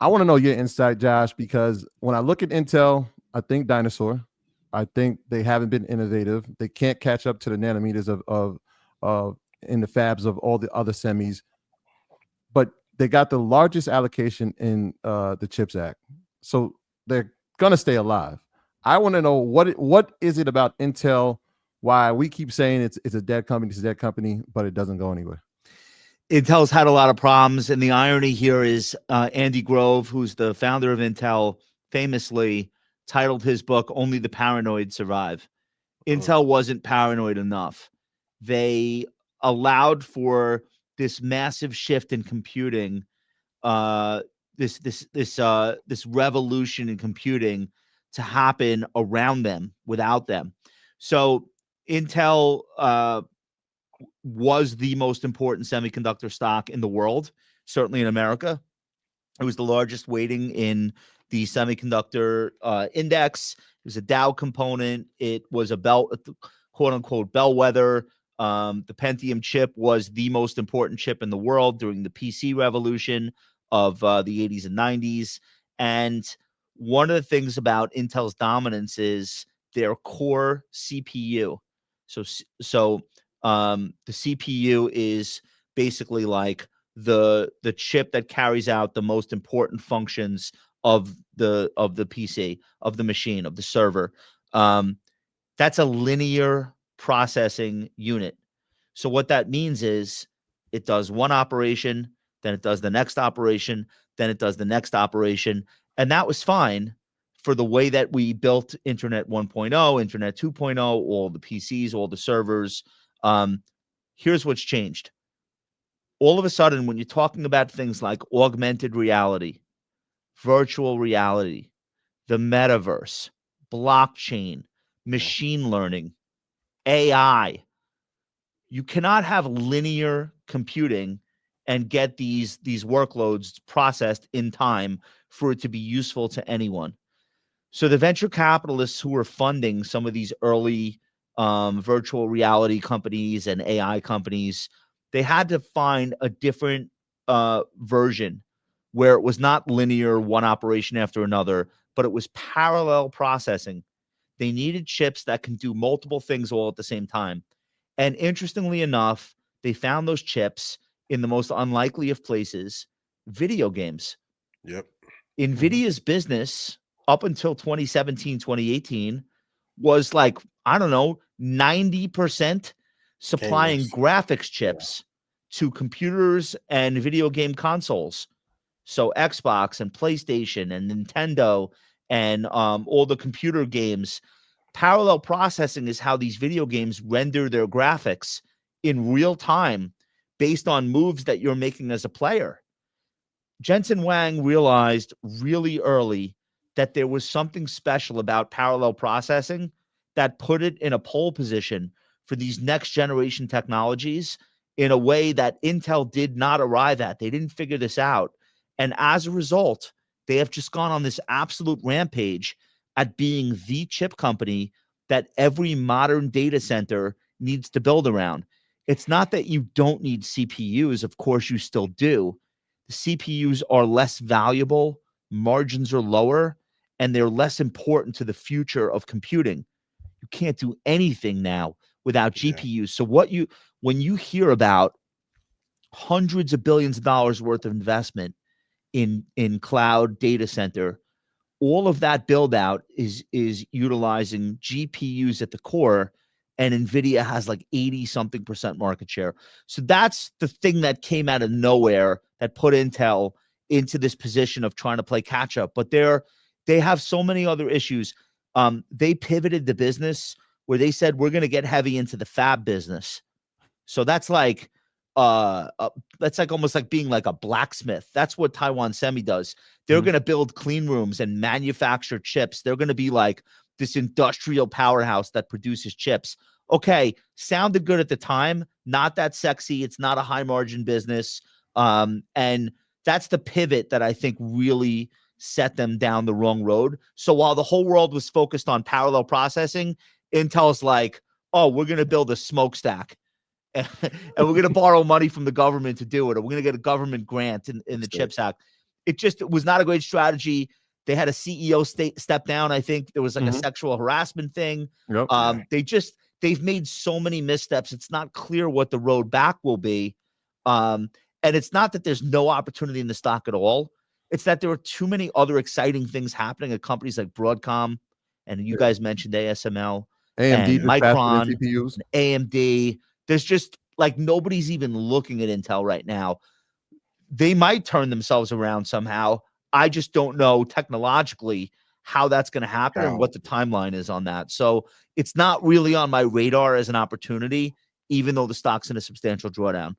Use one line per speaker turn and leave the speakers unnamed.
I want to know your insight, Josh, because when I look at Intel, I think dinosaur. I think they haven't been innovative. They can't catch up to the nanometers of in the fabs of all the other semis, but they got the largest allocation in the Chips Act, so they're gonna stay alive. I want to know what is it about Intel, why we keep saying it's a dead company, it's a dead company, but it doesn't go anywhere.
Intel's had a lot of problems, and the irony here is Andy Grove, who's the founder of Intel, famously titled his book "Only the Paranoid Survive." Intel wasn't paranoid enough. They allowed for this massive shift in computing, uh, this revolution in computing to happen around them without them. So Intel was the most important semiconductor stock in the world, certainly in America. It was the largest weighting in the semiconductor index. It was a Dow component. It was a quote unquote bellwether. The Pentium chip was the most important chip in the world during the PC revolution of the 80s and 90s. And one of the things about Intel's dominance is their core CPU. So the CPU is basically like the chip that carries out the most important functions of the PC, of the machine, of the server. Um, that's a linear processing unit. So what that means is it does one operation, then it does the next operation, then it does the next operation, and that was fine for the way that we built Internet 1.0, Internet 2.0, all the PCs, all the servers. Here's what's changed. All of a sudden, when you're talking about things like augmented reality, virtual reality, the metaverse, blockchain, machine learning, AI, you cannot have linear computing and get these workloads processed in time for it to be useful to anyone. So the venture capitalists who were funding some of these early virtual reality companies and AI companies, they had to find a different version where it was not linear, one operation after another, but it was parallel processing. They needed chips that can do multiple things all at the same time. And interestingly enough, they found those chips in the most unlikely of places, video games.
Yep.
NVIDIA's business up until 2017, 2018 was like, I don't know, 90% supplying
Gamers.
graphics chips to computers and video game consoles. So Xbox and PlayStation and Nintendo and all the computer games. Parallel processing is how these video games render their graphics in real time based on moves that you're making as a player. Jensen Huang realized really early that there was something special about parallel processing that put it in a pole position for these next generation technologies in a way that Intel did not arrive at. They didn't figure this out. And as a result, they have just gone on this absolute rampage at being the chip company that every modern data center needs to build around. It's not that you don't need CPUs, of course, you still do. The CPUs are less valuable, margins are lower, and they're less important to the future of computing. You can't do anything now without
Yeah.
GPUs. So when you hear about hundreds of billions of dollars worth of investment in cloud data center, all of that build out is utilizing GPUs at the core, and Nvidia has like 80 something percent market share. So that's the thing that came out of nowhere that put Intel into this position of trying to play catch up. But they have so many other issues. They pivoted the business where they said we're going to get heavy into the fab business. So that's like almost like being like a blacksmith. That's what Taiwan Semi does. They're going to build clean rooms and manufacture chips. They're going to be like this industrial powerhouse that produces chips. Okay, sounded good at the time, not that sexy. It's not a high margin business. And that's the pivot that I think really set them down the wrong road. So while the whole world was focused on parallel processing, Intel's like, oh, we're going to build a smokestack. And we're going to borrow money from the government to do it, or we're going to get a government grant in the CHIPS Act. it just was not a great strategy. They had a CEO step down. I think there was like a sexual harassment thing.
Yep.
They've made so many missteps. It's not clear what the road back will be. And it's not that there's no opportunity in the stock at all. It's that there are too many other exciting things happening at companies like Broadcom, and you guys mentioned ASML
AMD
and
just faster than
Micron
CPUs.
and AMD. There's just like nobody's even looking at Intel right now. They might turn themselves around somehow. I just don't know technologically how that's going to happen and what the timeline is on that. So it's not really on my radar as an opportunity, even though the stock's in a substantial drawdown.